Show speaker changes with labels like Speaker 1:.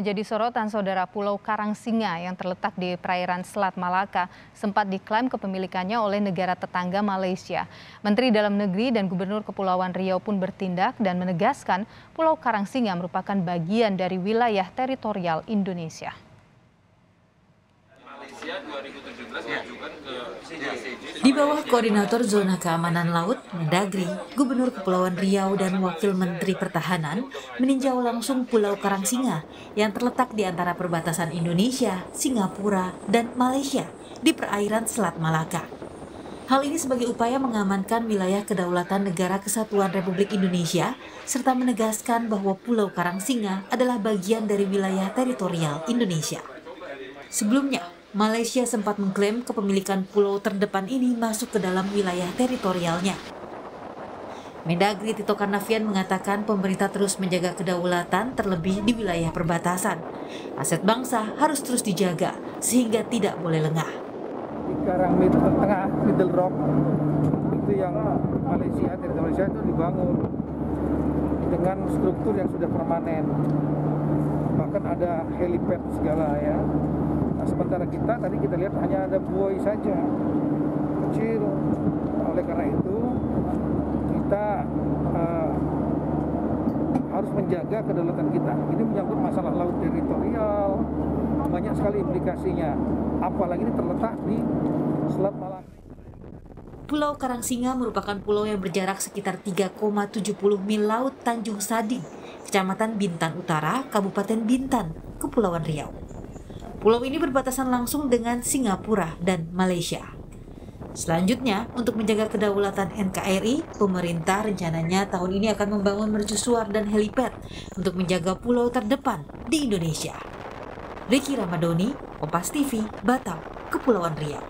Speaker 1: Jadi sorotan saudara, Pulau Karangsinga yang terletak di perairan Selat Malaka sempat diklaim kepemilikannya oleh negara tetangga Malaysia. Menteri Dalam Negeri dan Gubernur Kepulauan Riau pun bertindak dan menegaskan Pulau Karangsinga merupakan bagian dari wilayah teritorial Indonesia.
Speaker 2: Di bawah Koordinator Zona Keamanan Laut, Mendagri, Gubernur Kepulauan Riau dan Wakil Menteri Pertahanan meninjau langsung Pulau Karangsinga yang terletak di antara perbatasan Indonesia, Singapura, dan Malaysia di perairan Selat Malaka. Hal ini sebagai upaya mengamankan wilayah kedaulatan Negara Kesatuan Republik Indonesia serta menegaskan bahwa Pulau Karangsinga adalah bagian dari wilayah teritorial Indonesia. Sebelumnya, Malaysia sempat mengklaim kepemilikan pulau terdepan ini masuk ke dalam wilayah teritorialnya. Mendagri Tito Karnavian mengatakan pemerintah terus menjaga kedaulatan terlebih di wilayah perbatasan. Aset bangsa harus terus dijaga sehingga tidak boleh lengah.
Speaker 3: Di Karang Tengah, Middle Rock, itu yang Malaysia, teritori Malaysia itu dibangun dengan struktur yang sudah permanen. Bahkan ada helipad segala ya. Nah, sementara kita tadi kita lihat hanya ada buoy saja kecil. Oleh karena itu kita harus menjaga kedaulatan kita. Ini menyangkut masalah laut teritorial, banyak sekali implikasinya. Apalagi ini terletak di Selat Malaka.
Speaker 2: Pulau Karangsinga merupakan pulau yang berjarak sekitar 3,70 mil laut Tanjung Sading, Kecamatan Bintan Utara, Kabupaten Bintan, Kepulauan Riau. Pulau ini berbatasan langsung dengan Singapura dan Malaysia. Selanjutnya, untuk menjaga kedaulatan NKRI, pemerintah rencananya tahun ini akan membangun mercusuar dan helipad untuk menjaga pulau terdepan di Indonesia. Ricky Ramadoni, Kompas TV, Batam, Kepulauan Riau.